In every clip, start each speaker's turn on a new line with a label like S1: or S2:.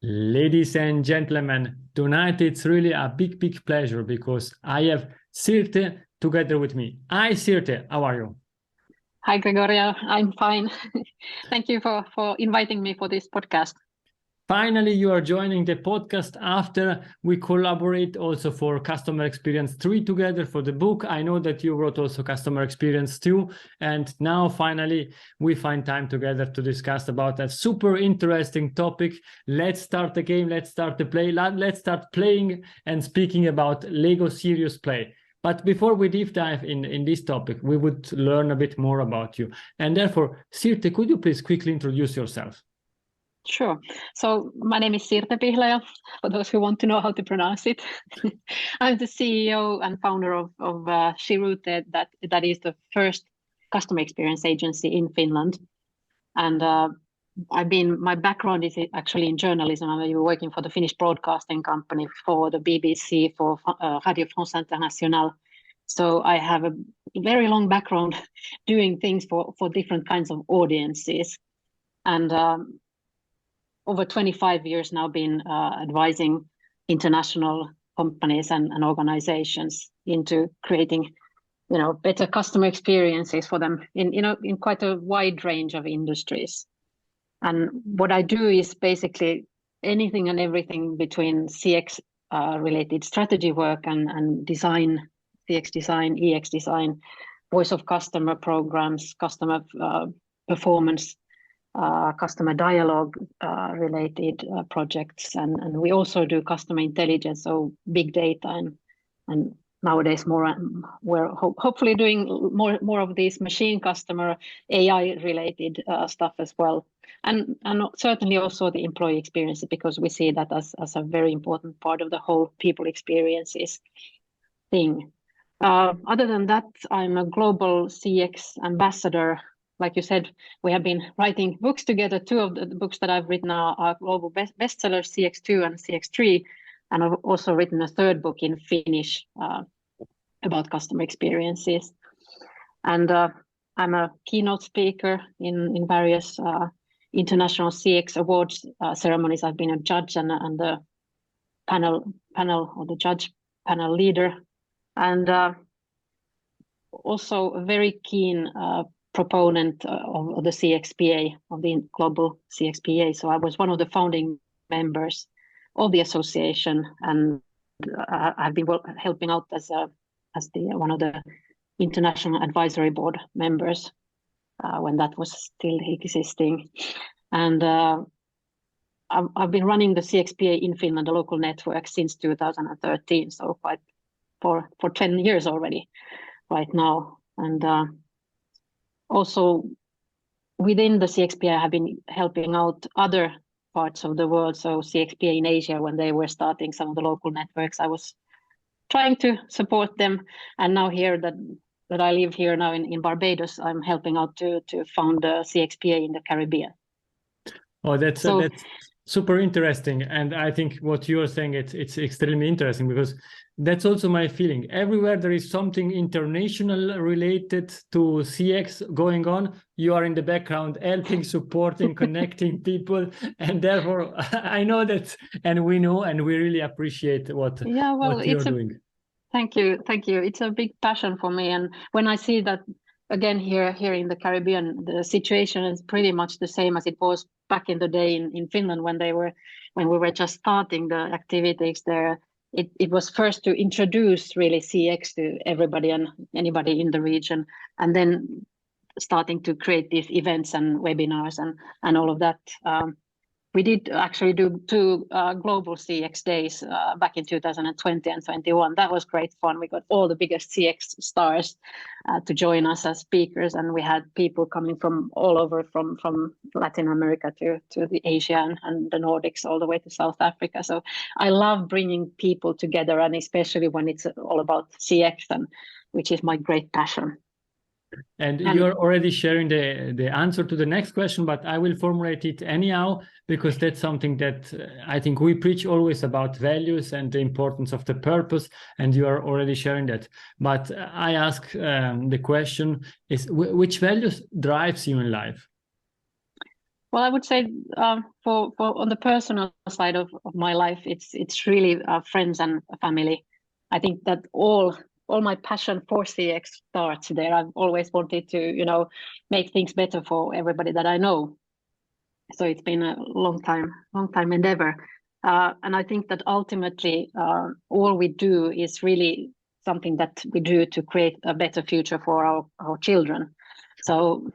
S1: Ladies and gentlemen, tonight it's really a big pleasure because I have Sirte together with me. Hi Sirte, how are you?
S2: Hi, Gregoria. I'm fine. Thank you for inviting me for this podcast.
S1: Finally, you are joining the podcast after we collaborate also for Customer Experience 3 together for the book. I know that you wrote also Customer Experience 2, and now finally we find time together to discuss about a super interesting topic. Let's start the game, let's start the play, let's start playing and speaking about Lego Serious Play. But before we deep dive in this topic, we would learn a bit more about you. And therefore, Sirte, could you please quickly introduce yourself?
S2: Sure. So my name is Sirte Pihlaja, for those who want to know how to pronounce it. I'm the CEO and founder of Sirte, that is the first customer experience agency in Finland. And my background is actually in journalism. I've been working for the Finnish broadcasting company, for the BBC, for Radio France Internationale. So I have a very long background doing things for different kinds of audiences. And over 25 years now been advising international companies and organizations into creating, better customer experiences for them in quite a wide range of industries. And what I do is basically anything and everything between CX related strategy work and design, CX design, EX design, voice of customer programs, customer performance, customer dialogue related projects, and we also do customer intelligence, so big data, and nowadays we're hopefully doing more of these machine customer AI related stuff as well, and certainly also the employee experience, because we see that as a very important part of the whole people experiences thing. Other than that, I'm a global CX ambassador. Like you said, we have been writing books together. Two of the books that I've written are global bestsellers, CX2 and CX3. And I've also written a third book in Finnish about customer experiences. And I'm a keynote speaker in various international CX awards ceremonies. I've been a judge and the panel or the judge panel leader. And also a very keen proponent of the CXPA, of the global CXPA. So I was one of the founding members of the association, and I've been helping out as one of the international advisory board members when that was still existing. And I've been running the CXPA in Finland, the local network, since 2013, so quite for 10 years already right now. And also within the CXPA, I have been helping out other parts of the world. So CXPA in Asia, when they were starting some of the local networks, I was trying to support them. And now here that I live here now in Barbados, I'm helping out to found the CXPA in the Caribbean.
S1: Oh, that's super interesting. And I think what you're saying, it's extremely interesting, because that's also my feeling. Everywhere there is something international related to CX going on, you are in the background helping, supporting, connecting people. And therefore, I know that, and we know, and we really appreciate what you're doing.
S2: Thank you. It's a big passion for me. And when I see that, again, here in the Caribbean, the situation is pretty much the same as it was back in the day in Finland when we were just starting the activities there. It was first to introduce really CX to everybody and anybody in the region, and then starting to create these events and webinars and all of that. We did actually do two global CX days back in 2020 and 21. That was great fun. We got all the biggest CX stars to join us as speakers, and we had people coming from all over, from Latin America to the Asia and the Nordics, all the way to South Africa. So I love bringing people together, and especially when it's all about CX, which is my great passion.
S1: And you're already sharing the answer to the next question, but I will formulate it anyhow, because that's something that I think we preach always about values and the importance of the purpose, and you are already sharing that. But I ask the question is, which values drives you in life?
S2: Well, I would say for on the personal side of my life, it's really friends and family. I think that all my passion for CX starts there. I've always wanted to, make things better for everybody that I know. So it's been a long time endeavor. And I think that ultimately, all we do is really something that we do to create a better future for our children. So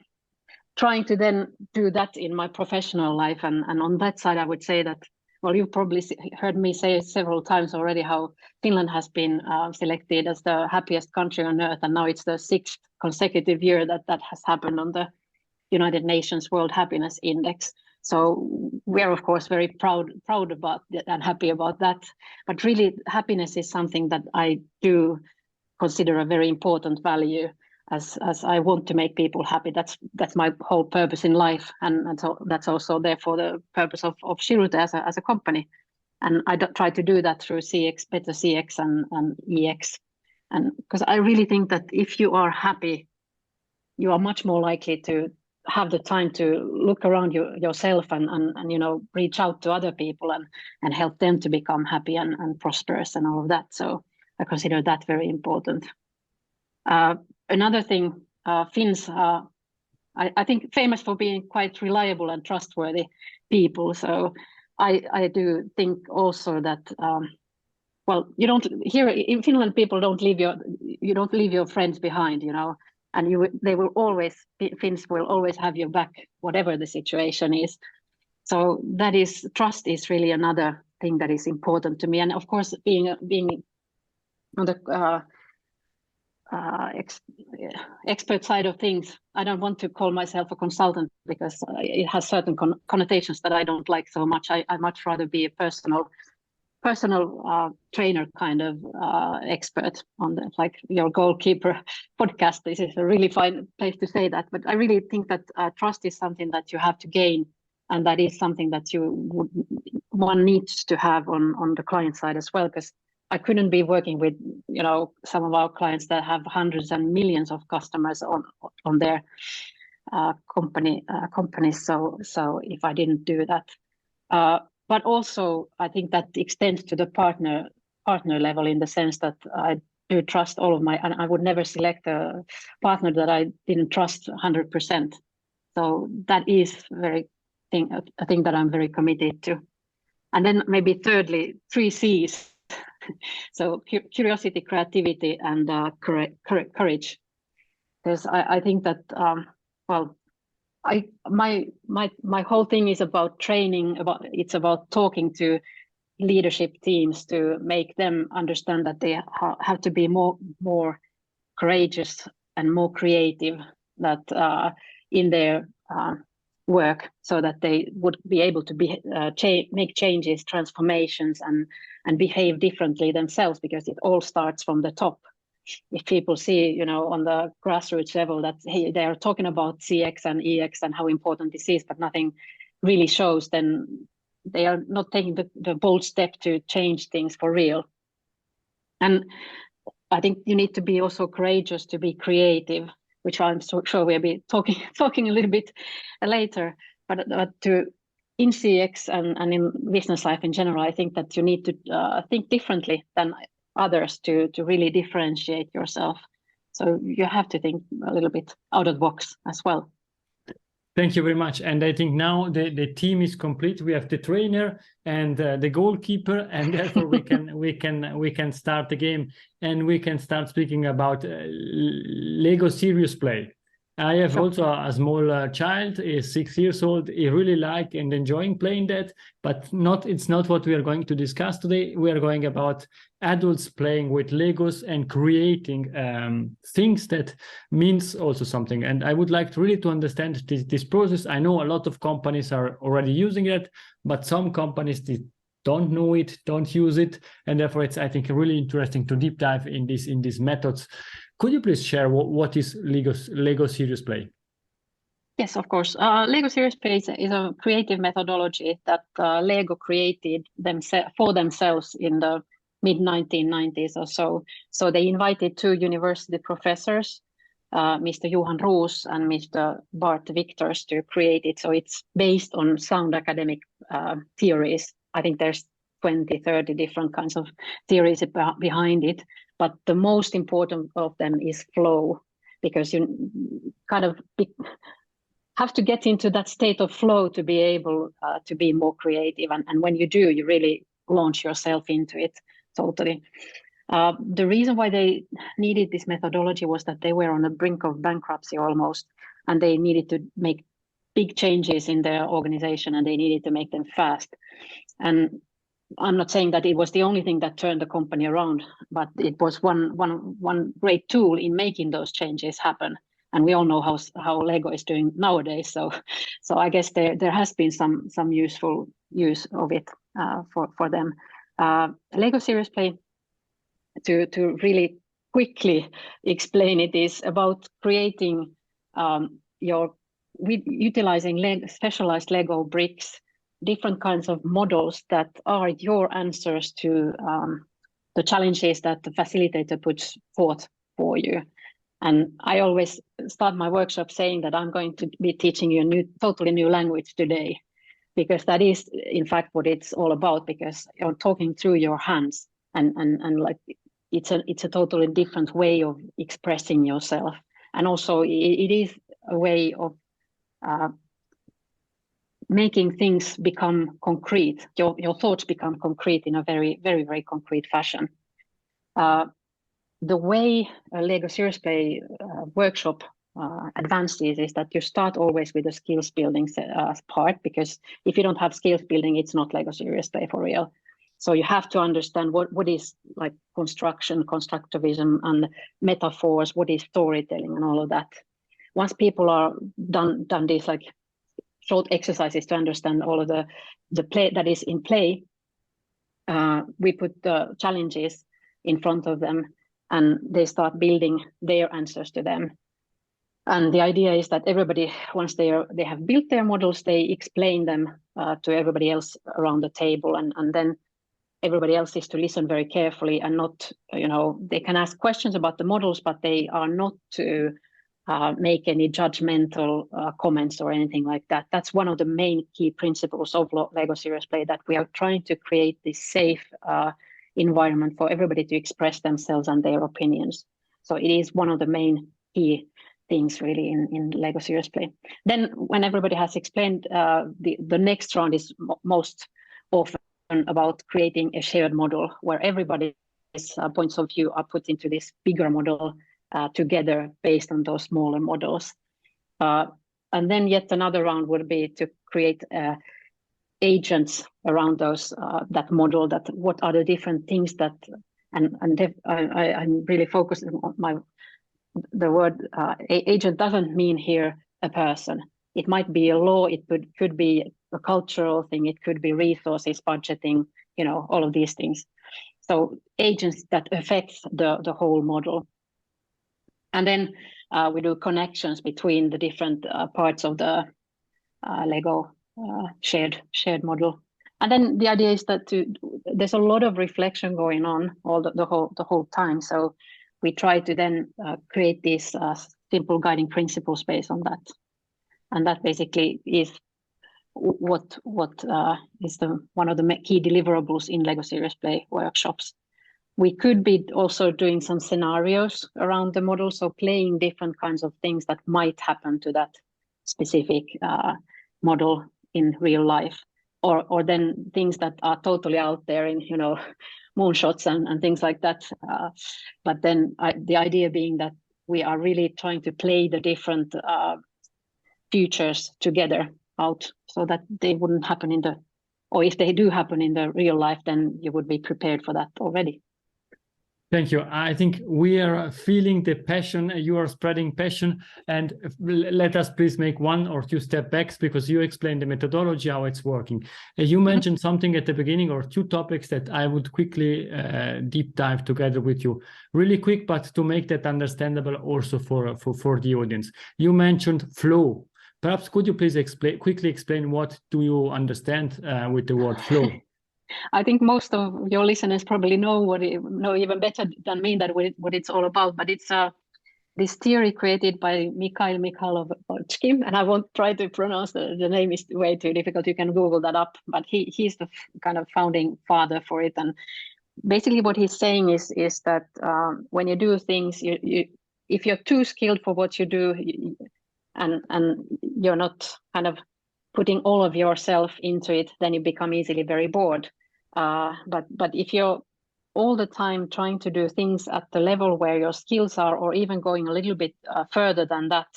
S2: trying to then do that in my professional life. And on that side, I would say that, well, you've probably heard me say several times already how Finland has been selected as the happiest country on earth. And now it's the 6th consecutive year that has happened on the United Nations World Happiness Index. So we are, of course, very proud about that and happy about that. But really, happiness is something that I do consider a very important value, as I want to make people happy. That's my whole purpose in life, and so that's also therefore the purpose of Sirte as a company. And I try to do that through CX, better CX and EX. And because I really think that if you are happy, you are much more likely to have the time to look around yourself and reach out to other people and help them to become happy and prosperous and all of that. So I consider that very important. Another thing, Finns are, I think, famous for being quite reliable and trustworthy people. So I do think also that well, you don't here in Finland, people don't leave your friends behind, and Finns will always have your back, whatever the situation is. So trust is really another thing that is important to me. And of course, being on the expert side of things, I don't want to call myself a consultant because it has certain connotations that I don't like so much. I much rather be a personal trainer kind of expert on like your goalkeeper podcast. This is a really fine place to say that, but I really think that trust is something that you have to gain, and that is something that one needs to have on the client side as well, because I couldn't be working with some of our clients that have hundreds and millions of customers on their companies. So if I didn't do that. But also, I think that extends to the partner level, in the sense that I do trust and I would never select a partner that I didn't trust 100%. So that is a thing that I'm very committed to. And then maybe thirdly, 3 C's. So curiosity, creativity, and courage. Because I think that my whole thing is about training. It's about talking to leadership teams to make them understand that they have to be more courageous and more creative in their work, so that they would be able to make changes, transformations, and behave differently themselves, because it all starts from the top. If people see, on the grassroots level that, hey, they are talking about CX and EX and how important this is, but nothing really shows, then they are not taking the bold step to change things for real. And I think you need to be also courageous to be creative, which I'm so sure we'll be talking a little bit later. But in CX and in business life in general, I think that you need to think differently than others to really differentiate yourself. So you have to think a little bit out of the box as well.
S1: Thank you very much. And I think now the team is complete. We have the trainer and the goalkeeper, and therefore we can start the game, and we can start speaking about Lego serious play. I have also a small child, is 6 years old. He really like and enjoying playing that, but it's not what we are going to discuss today. We are going about adults playing with Legos and creating things that means also something. And I would like to really understand this process. I know a lot of companies are already using it, but some companies don't know it, don't use it, and therefore it's, I think, really interesting to deep dive in these methods. Could you please share what is Lego Serious Play?
S2: Yes, of course. Lego Serious Play is a creative methodology that Lego created for themselves in the mid-1990s or so. So they invited 2 university professors Mr. Johan Roos and Mr. Bart Victors to create it. So it's based on sound academic theories. I think there's 20, 30 different kinds of theories behind it. But the most important of them is flow, because you kind of have to get into that state of flow to be able to be more creative. And when you do, you really launch yourself into it totally. The reason why they needed this methodology was that they were on the brink of bankruptcy almost, and they needed to make big changes in their organization, and they needed to make them fast. And I'm not saying that it was the only thing that turned the company around, but it was one great tool in making those changes happen. And we all know how Lego is doing nowadays. So I guess there has been some useful use of it for them. Lego Serious Play, to really quickly explain it, is about creating utilizing specialized Lego bricks, different kinds of models that are your answers to the challenges that the facilitator puts forth for you. And I always start my workshop saying that I'm going to be teaching you a totally new language today, because that is in fact what it's all about, because you're talking through your hands, and like it's a totally different way of expressing yourself. And also it is a way of making things become concrete. Your thoughts become concrete in a very, very, very concrete fashion. The way a Lego Serious Play workshop advances is that you start always with the skills building part, because if you don't have skills building, it's not Lego Serious Play for real. So you have to understand what is like construction, constructivism, and metaphors, what is storytelling, and all of that. Once people are done these like short exercises to understand all of the play that is in play, we put the challenges in front of them, and they start building their answers to them. And the idea is that everybody, once they have built their models, they explain them to everybody else around the table, and then everybody else is to listen very carefully and not, they can ask questions about the models, but they are not to make any judgmental comments or anything like that. That's one of the main key principles of Lego Serious Play, that we are trying to create this safe environment for everybody to express themselves and their opinions. So it is one of the main key things really in Lego Serious Play. Then when everybody has explained, the next round is most often about creating a shared model where everybody's points of view are put into this bigger model together based on those smaller models. And then yet another round would be to create agents around those that model, that what are the different things that, I'm really focusing on the word agent doesn't mean here a person. It might be a law, it could be a cultural thing, it could be resources, budgeting, all of these things. So agents that affects the whole model. And then we do connections between the different parts of the Lego shared model. And then the idea is that there's a lot of reflection going on the whole time. So we try to then create these simple guiding principles based on that. And that basically is what is one of the key deliverables in Lego Serious Play workshops. We could be also doing some scenarios around the model, so playing different kinds of things that might happen to that specific model in real life, or then things that are totally out there in moonshots and things like that. But then the idea being that we are really trying to play the different futures together out, so that they wouldn't happen or if they do happen in the real life, then you would be prepared for that already.
S1: Thank you. I think we are feeling the passion. You are spreading passion, and let us please make one or two step backs, because you explained the methodology, how it's working. You mentioned something at the beginning, or two topics that I would quickly deep dive together with you, really quick, but to make that understandable also for the audience. You mentioned flow. Perhaps could you please quickly explain what do you understand with the word flow?
S2: I think most of your listeners probably know even better than me that what it's all about. But it's this theory created by Mikhail Mikhailovich, and I won't try to pronounce the name, is way too difficult. You can Google that up, but he's the kind of founding father for it. And basically what he's saying is that when you do things, if you're too skilled for what you do, and you're not kind of putting all of yourself into it, then you become easily very bored. But if you're all the time trying to do things at the level where your skills are, or even going a little bit further than that,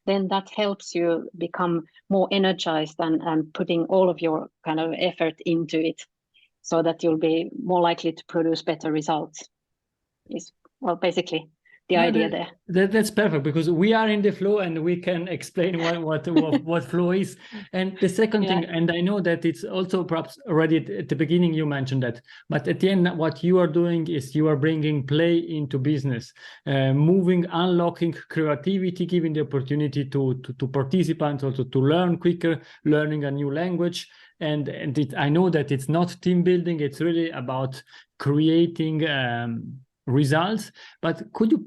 S2: then that helps you become more energized and putting all of your kind of effort into it, so that you'll be more likely to produce better results. Is, well, basically the idea there.
S1: That's perfect, because we are in the flow and we can explain what flow is. And the second thing, and I know that it's also perhaps already at the beginning you mentioned that, but at the end what you are doing is you are bringing play into business, unlocking creativity, giving the opportunity to participants also to learn quicker, learning a new language. And I know that it's not team building, it's really about creating results. But could you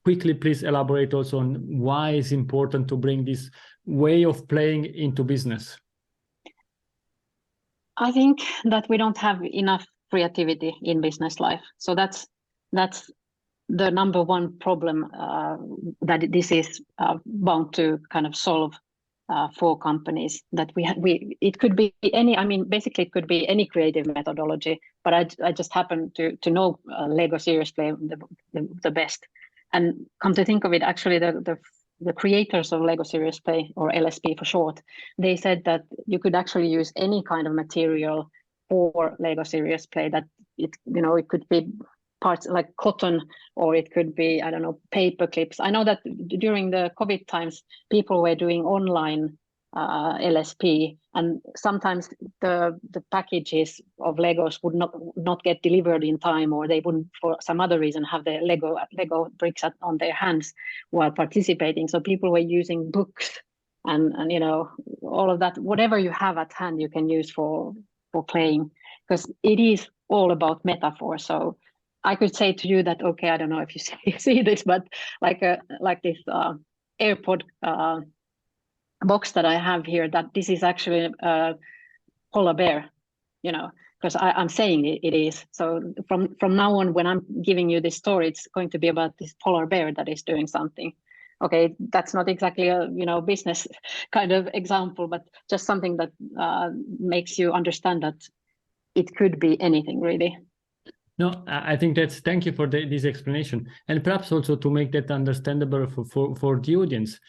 S1: quickly please elaborate also on why it's important to bring this way of playing into business?
S2: I think that we don't have enough creativity in business life. So that's the number one problem that this is bound to kind of solve for companies. That it could be any, I mean, basically it could be any creative methodology, but I just happen to know Lego Serious Play the best. And come to think of it, actually the creators of Lego Serious Play, or LSP for short, they said that you could actually use any kind of material for Lego Serious Play, that it could be parts like cotton, or it could be, I don't know, paper clips. I know that during the COVID times, people were doing online LSP, and sometimes the packages of Legos would not get delivered in time, or they wouldn't, for some other reason, have the Lego bricks on their hands while participating. So people were using books and all of that. Whatever you have at hand, you can use for playing, because it is all about metaphor. So I could say to you that, okay, I don't know if you see this, but like this AirPod box that I have here, that this is actually a polar bear, because I'm saying it is. So from now on, when I'm giving you this story, it's going to be about this polar bear that is doing something. Okay, that's not exactly a business kind of example, but just something that makes you understand that it could be anything really.
S1: No, I think thank you for this explanation, and perhaps also to make that understandable for the audience.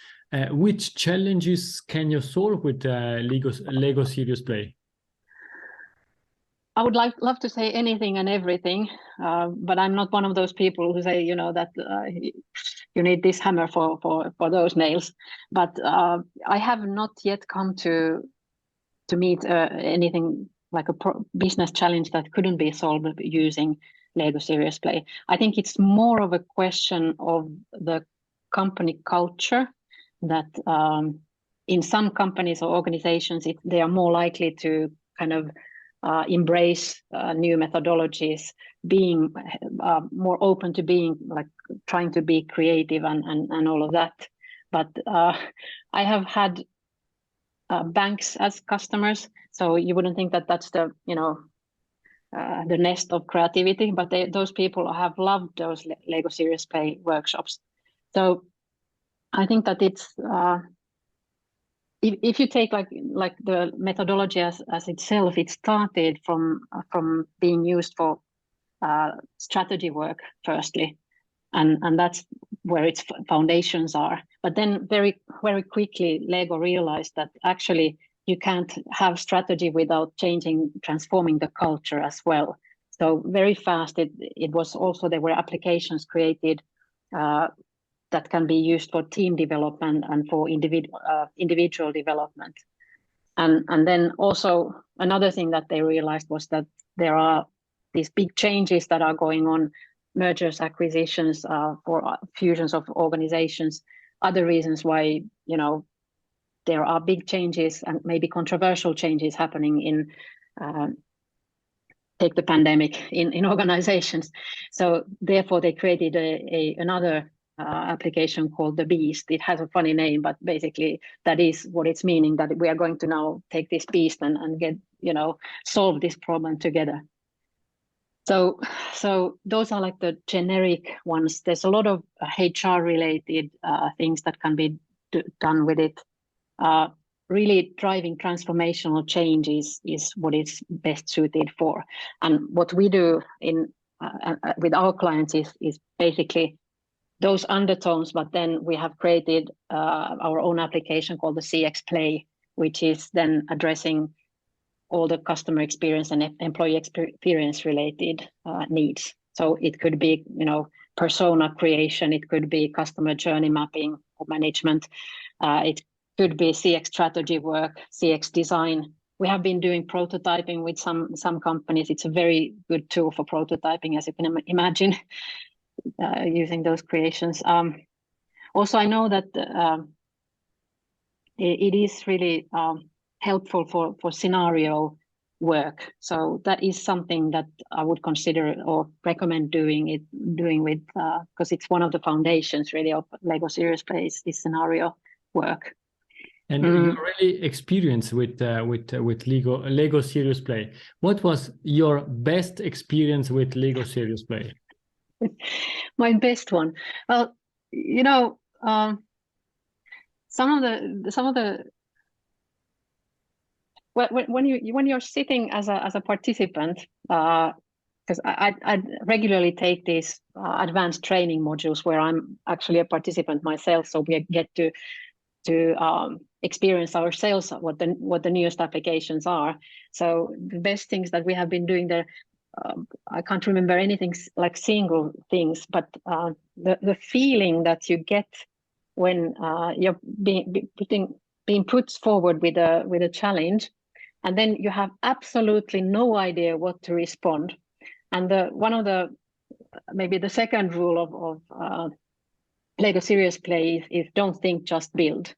S1: Which challenges can you solve with Lego Serious Play?
S2: I would love to say anything and everything, but I'm not one of those people who say, that you need this hammer for those nails. But I have not yet come to meet anything like a business challenge that couldn't be solved using Lego Serious Play. I think it's more of a question of the company culture, that in some companies or organizations, they are more likely to kind of embrace new methodologies, being more open to being like trying to be creative and all of that. But I have had banks as customers, so you wouldn't think that that's the the nest of creativity, but those people have loved those Lego Serious Play workshops. So I think that it's if you take like the methodology as itself, it started from being used for strategy work firstly, and that's where its foundations are. But then very quickly Lego realized that actually you can't have strategy without transforming the culture as well. So very fast it was also, there were applications created that can be used for team development and for individual development. And then also another thing that they realized was that there are these big changes that are going on, mergers, acquisitions, for fusions of organizations, other reasons why, there are big changes and maybe controversial changes happening in, take the pandemic in organizations. So therefore they created another application called the Beast. It has a funny name, but basically that is what it's meaning, that we are going to now take this beast and get, solve this problem together. So those are like the generic ones. There's a lot of HR related things that can be done with it. Really driving transformational changes is what it's best suited for. And what we do with our clients is basically those undertones, but then we have created our own application called the CX Play, which is then addressing all the customer experience and employee experience related needs. So it could be, persona creation, it could be customer journey mapping or management, it could be CX strategy work, CX design. We have been doing prototyping with some companies. It's a very good tool for prototyping, as you can imagine, using those creations. Also, I know that it is really helpful for scenario work. So that is something that I would consider or recommend doing with, because it's one of the foundations really of Lego Serious Play is scenario work.
S1: And you're really experienced with Lego Serious Play. What was your best experience with Lego Serious Play?
S2: My best one. Well, some of the when you're sitting as a participant, because I regularly take these advanced training modules where I'm actually a participant myself, so we get to experience ourselves what the newest applications are. So the best things that we have been doing there, I can't remember anything like single things, but the feeling that you get when you're being put forward with a challenge, and then you have absolutely no idea what to respond. And maybe the second rule of Lego Serious Play is don't think, just build.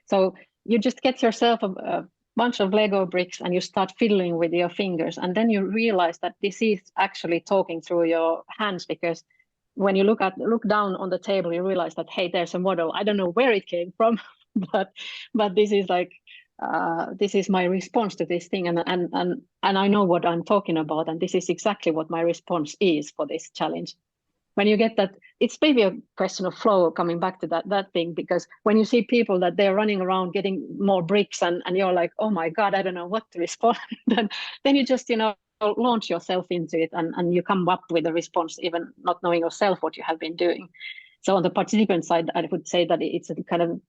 S2: So you just get yourself a bunch of Lego bricks and you start fiddling with your fingers, and then you realize that this is actually talking through your hands, because when you look down on the table, you realize that, hey, there's a model. I don't know where it came from, but this is like this is my response to this thing, and I know what I'm talking about, and this is exactly what my response is for this challenge. When you get that, it's maybe a question of flow, coming back to that thing, because when you see people that they're running around getting more bricks and you're like, oh my God, I don't know what to respond, then you just, launch yourself into it and you come up with a response, even not knowing yourself what you have been doing. So on the participant side, I would say that it's a kind of,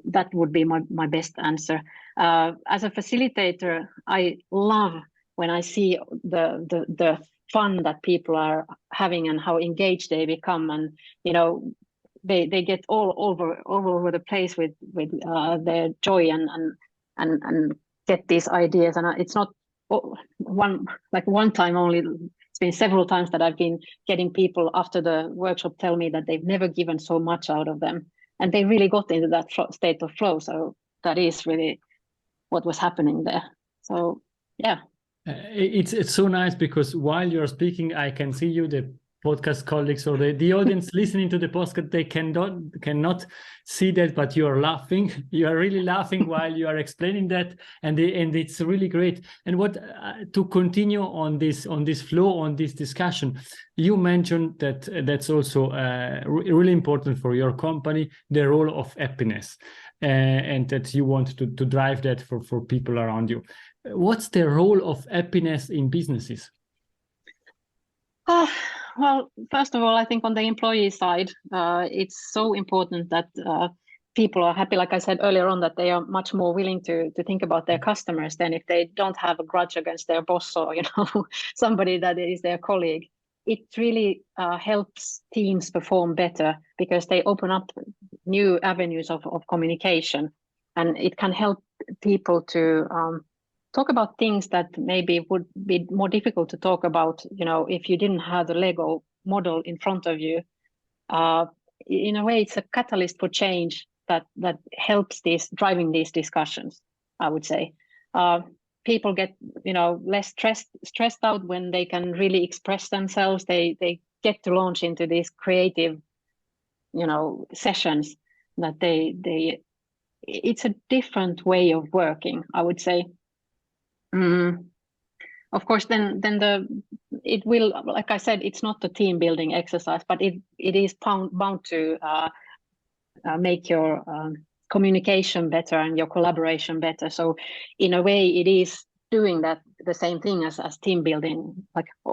S2: that would be my best answer. As a facilitator, I love when I see the fun that people are having and how engaged they become, and they get all over the place with their joy and get these ideas. And it's not one time only. It's been several times that I've been getting people after the workshop tell me that they've never given so much out of them, and they really got into that state of flow. So that is really what was happening there. So yeah.
S1: It's so nice, because while you're speaking, I can see you, the podcast colleagues or the audience listening to the podcast, they cannot see that, but you are laughing. You are really laughing while you are explaining that, and it's really great. And what to continue on this flow, on this discussion, you mentioned that that's also really important for your company, the role of happiness, and that you want to drive that for people around you. What's the role of happiness in businesses?
S2: Well, first of all, I think on the employee side, it's so important that people are happy. Like I said earlier on, that they are much more willing to think about their customers than if they don't have a grudge against their boss or somebody that is their colleague. It really helps teams perform better, because they open up new avenues of communication, and it can help people to talk about things that maybe would be more difficult to talk about, if you didn't have the Lego model in front of you. In a way, it's a catalyst for change that helps driving these discussions, I would say. People get, less stressed out when they can really express themselves. They get to launch into these creative sessions, that it's a different way of working, I would say. Of course, then it will, like I said, it's not a team building exercise, but it is bound to make your communication better and your collaboration better. So in a way, it is doing that the same thing as team building,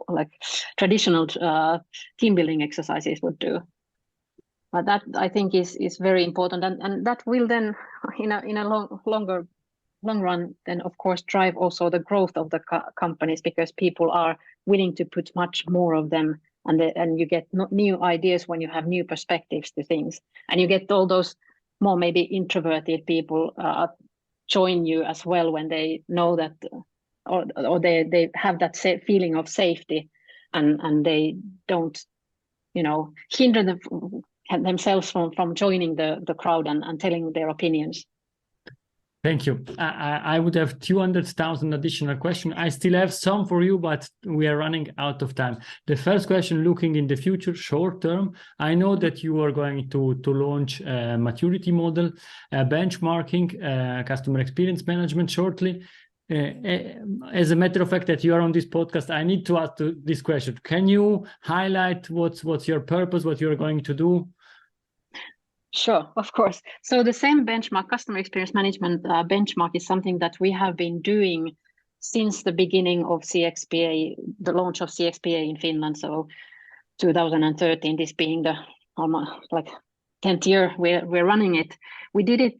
S2: like traditional team building exercises would do. But that, I think, is very important, and that will then in a long run then of course drive also the growth of the companies, because people are willing to put much more of them, and you get new ideas when you have new perspectives to things, and you get all those more maybe introverted people join you as well, when they know that or they have that feeling of safety, and they don't hinder themselves from joining the crowd and telling their opinions.
S1: Thank you. I would have 200,000 additional questions. I still have some for you, but we are running out of time. The first question, looking in the future, short term, I know that you are going to launch a maturity model, benchmarking, customer experience management shortly. As a matter of fact that you are on this podcast, I need to ask this question. Can you highlight what's your purpose, what you're going to do?
S2: Sure, of course. So the same benchmark, customer experience management benchmark, is something that we have been doing since the beginning of CXPA, the launch of CXPA in Finland. So 2013, this being the almost like 10th year we're running it. We did it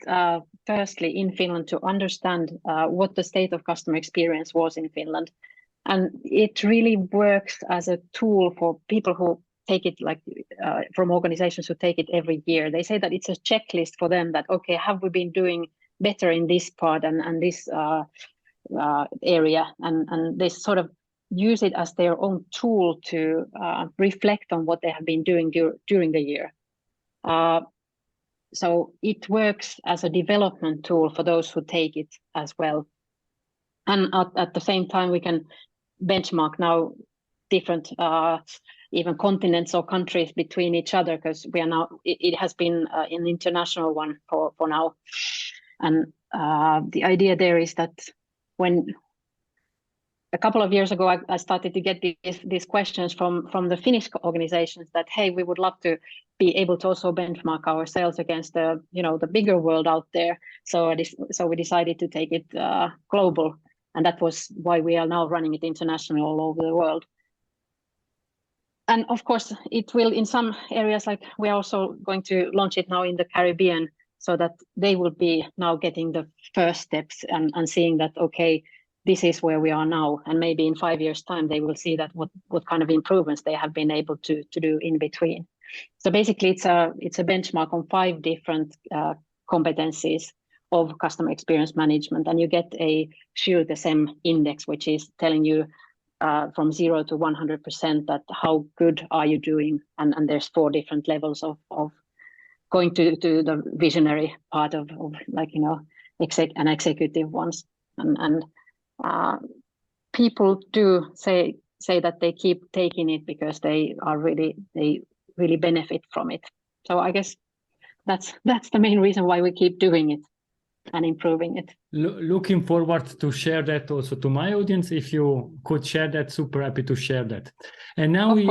S2: firstly in Finland to understand what the state of customer experience was in Finland. And it really works as a tool for people who take it, like from organizations who take it every year. They say that it's a checklist for them, that, okay, have we been doing better in this part and this area? And they sort of use it as their own tool to reflect on what they have been doing during the year. So it works as a development tool for those who take it as well. And at the same time, we can benchmark now different even continents or countries between each other, because we are now, it has been an international one for now. And the idea there is that when a couple of years ago, I started to get these questions from the Finnish organizations that, hey, we would love to be able to also benchmark ourselves against the bigger world out there. So we decided to take it global, and that was why we are now running it international all over the world. And of course, it will, in some areas, like we're also going to launch it now in the Caribbean, so that they will be now getting the first steps and seeing that, okay, this is where we are now. And maybe in 5 years' time, they will see that what kind of improvements they have been able to do in between. So basically, it's a benchmark on 5 different competencies of customer experience management. And you get a Sirte index, which is telling you from 0 to 100% that how good are you doing, and there's 4 different levels of going to the visionary part of like executive ones, and people do say that they keep taking it because they really benefit from it. So I guess that's the main reason why we keep doing it and improving it.
S1: Looking forward to share that also to my audience. If you could share that, super happy to share that. And now we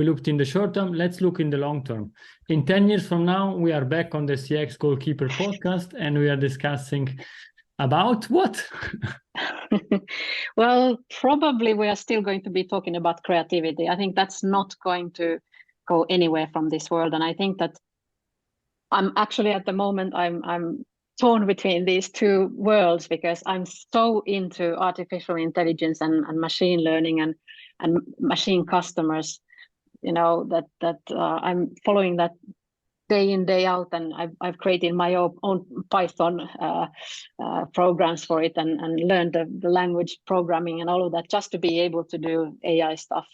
S1: looked in the short term. Let's look in the long term. In 10 years from now, we are back on the CX Goalkeeper podcast, and we are discussing about what?
S2: Well, probably we are still going to be talking about creativity. I think that's not going to go anywhere from this world. And I think that I'm actually at the moment, I'm torn between these 2 worlds, because I'm so into artificial intelligence and machine learning and machine customers, that I'm following that day in, day out, and I've created my own Python programs for it, and learned the language programming and all of that, just to be able to do AI stuff.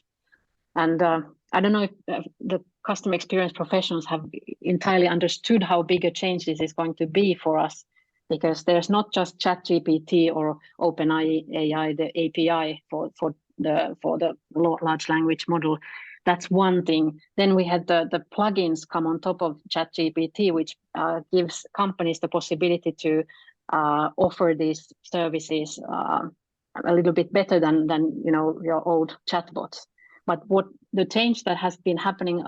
S2: And I don't know if the customer experience professionals have entirely understood how big a change this is going to be for us, because there's not just ChatGPT or OpenAI, the API for the large language model. that's one thing. Then we had the plugins come on top of ChatGPT, which gives companies the possibility to offer these services a little bit better than your old chatbots. But what the change that has been happening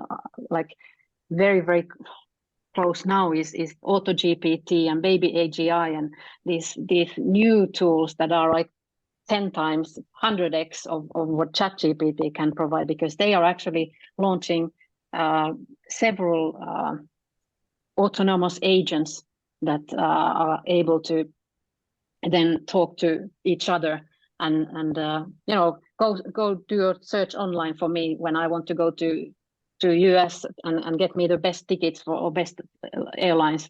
S2: like very, very close now is AutoGPT and Baby AGI and these new tools that are like 10 times, 100x of what ChatGPT can provide, because they are actually launching several autonomous agents that are able to then talk to each other and go do a search online for me when I want to go to US and get me the best tickets or best airlines,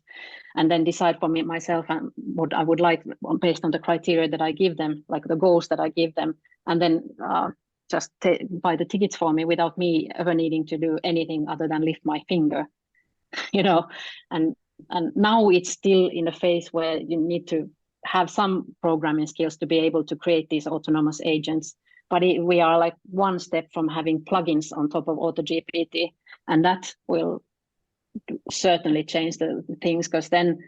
S2: and then decide for me myself and what I would like based on the criteria that I give them, like the goals that I give them, and then just buy the tickets for me without me ever needing to do anything other than lift my finger, and now it's still in a phase where you need to have some programming skills to be able to create these autonomous agents. But we are like one step from having plugins on top of AutoGPT, and that will certainly change the things, because then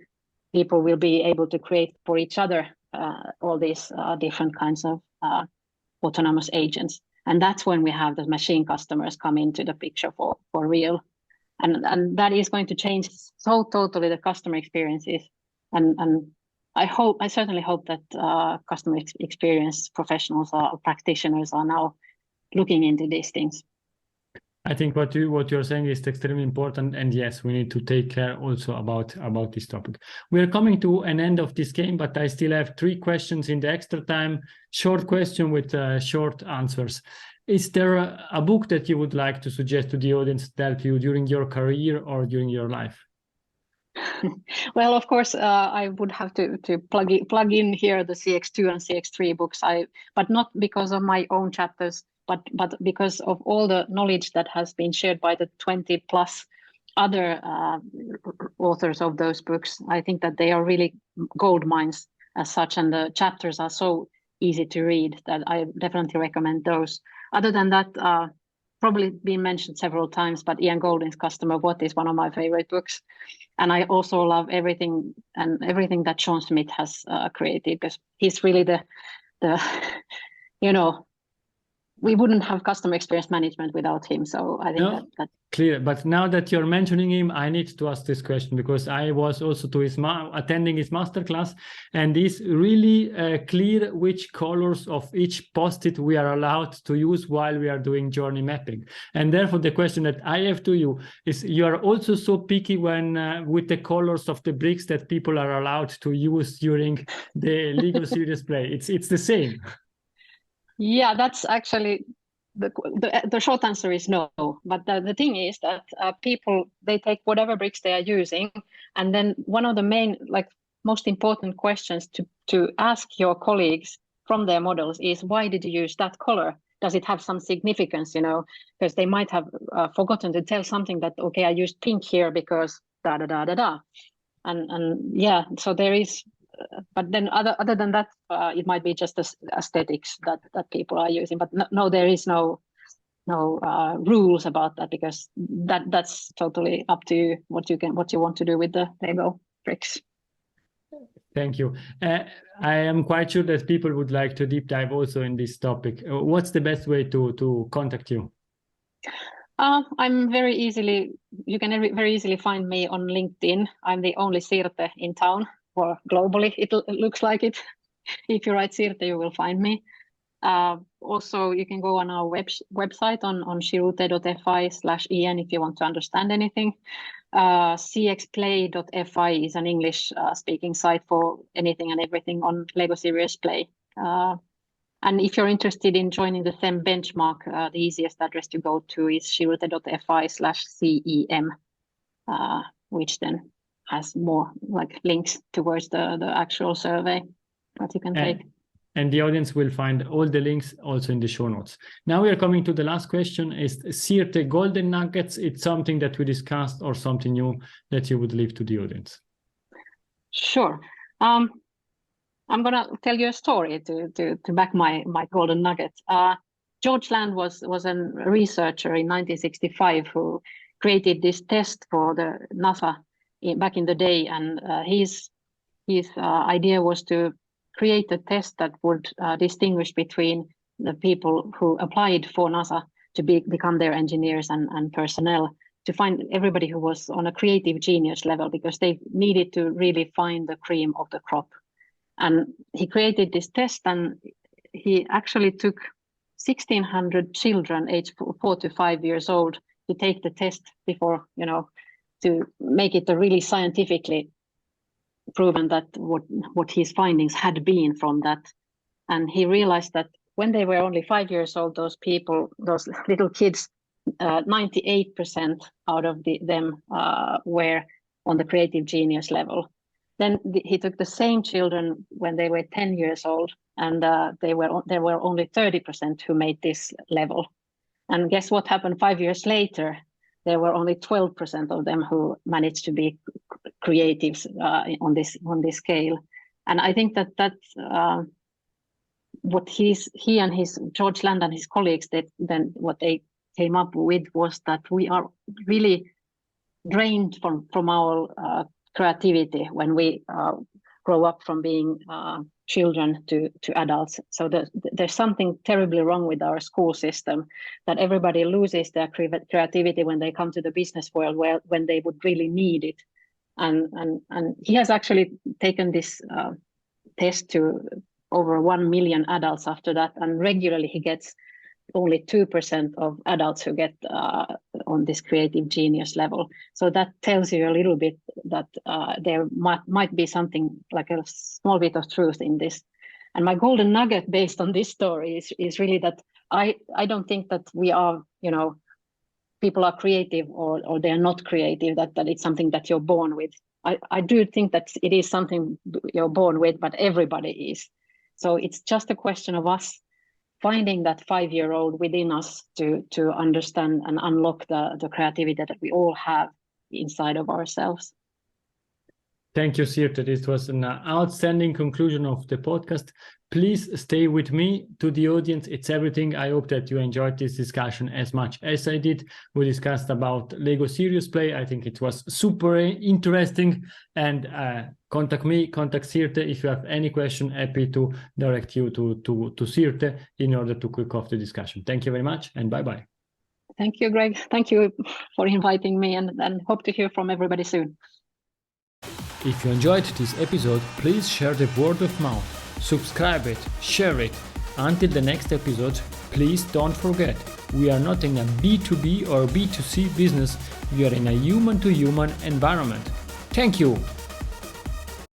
S2: people will be able to create for each other all these different kinds of autonomous agents. And that's when we have the machine customers come into the picture for real. And that is going to change so totally the customer experiences. And I certainly hope that customer experience professionals or practitioners are now looking into these things.
S1: I think what you're saying is extremely important, and yes, we need to take care also about this topic. We are coming to an end of this game, but I still have 3 questions in the extra time. Short question with short answers. Is there a book that you would like to suggest to the audience that helped you during your career or during your life?
S2: Well, of course, I would have to plug in here the CX2 and CX3 books. But not because of my own chapters, but because of all the knowledge that has been shared by the 20 plus other authors of those books. I think that they are really gold mines as such, and the chapters are so easy to read that I definitely recommend those. Other than that, probably been mentioned several times, but Ian Goldin's Customer What is one of my favorite books. And I also love everything that Sean Smith has created, because he's really the we wouldn't have customer experience management without him. So I think that
S1: clear. But now that you're mentioning him, I need to ask this question, because I was also attending his masterclass, and it's really clear which colors of each post-it we are allowed to use while we are doing journey mapping. And therefore, the question that I have to you is: you are also so picky when with the colors of the bricks that people are allowed to use during the Lego Serious Play. It's the same.
S2: Yeah, that's actually the short answer is no. But the thing is that people, they take whatever bricks they are using, and then one of the main, most important questions to ask your colleagues from their models is, why did you use that color? Does it have some significance? Because they might have forgotten to tell something that, okay, I used pink here because da da da da da, and yeah, so there is. But then other than that, it might be just aesthetics that people are using. But no, there is no rules about that, because that's totally up to you what you want to do with the Lego bricks.
S1: Thank you. I am quite sure that people would like to deep dive also in this topic. What's the best way to contact you?
S2: I'm you can very easily find me on LinkedIn. I'm the only Sirte in town, or globally, it looks like it. If you write Sirte, you will find me. Also, you can go on our website on shirute.fi/en if you want to understand anything. cxplay.fi is an English speaking site for anything and everything on Lego Serious Play. And if you're interested in joining the SEM benchmark, the easiest address to go to is shirute.fi/CEM, which then has more links towards the actual survey that you can take.
S1: And the audience will find all the links also in the show notes. Now we are coming to the last question. Is Sirte golden nuggets? It's something that we discussed or something new that you would leave to the audience?
S2: Sure. I'm going to tell you a story to back my golden nugget. George Land was a researcher in 1965 who created this test for the NASA back in the day, and his idea was to create a test that would distinguish between the people who applied for NASA to become their engineers and personnel, to find everybody who was on a creative genius level, because they needed to really find the cream of the crop. And he created this test, and he actually took 1,600 children aged 4 to 5 years old to take the test before, to make it a really scientifically proven that what his findings had been from that. And he realized that when they were only 5 years old, those little kids, 98% out of them were on the creative genius level. Then he took the same children when they were 10 years old, and there were only 30% who made this level. And guess what happened 5 years later? There were only 12% of them who managed to be creatives on this scale. And I think that's what he and his George Land and his colleagues what they came up with was that we are really drained from our creativity when we grow up from being children to adults. So there's something terribly wrong with our school system, that everybody loses their creativity when they come to the business world, when they would really need it. And he has actually taken this test to over 1 million adults after that, and regularly he gets only 2% of adults who get on this creative genius level. So that tells you a little bit that there might be something like a small bit of truth in this. And my golden nugget based on this story is really that I don't think that we are, people are creative or they're not creative, that it's something that you're born with. I do think that it is something you're born with, but everybody is. So it's just a question of us finding that 5-year-old within us to understand and unlock the creativity that we all have inside of ourselves.
S1: Thank you, Sirte. This was an outstanding conclusion of the podcast. Please stay with me. To the audience, it's everything. I hope that you enjoyed this discussion as much as I did. We discussed about Lego Serious Play. I think it was super interesting. And contact me, contact Sirte if you have any question. Happy to direct you to Sirte in order to kick off the discussion. Thank you very much, and bye-bye.
S2: Thank you, Greg. Thank you for inviting me, and hope to hear from everybody soon.
S1: If you enjoyed this episode, please share the word of mouth, subscribe it, share it. Until the next episode, please don't forget, we are not in a B2B or B2C business, we are in a human-to-human environment. Thank you!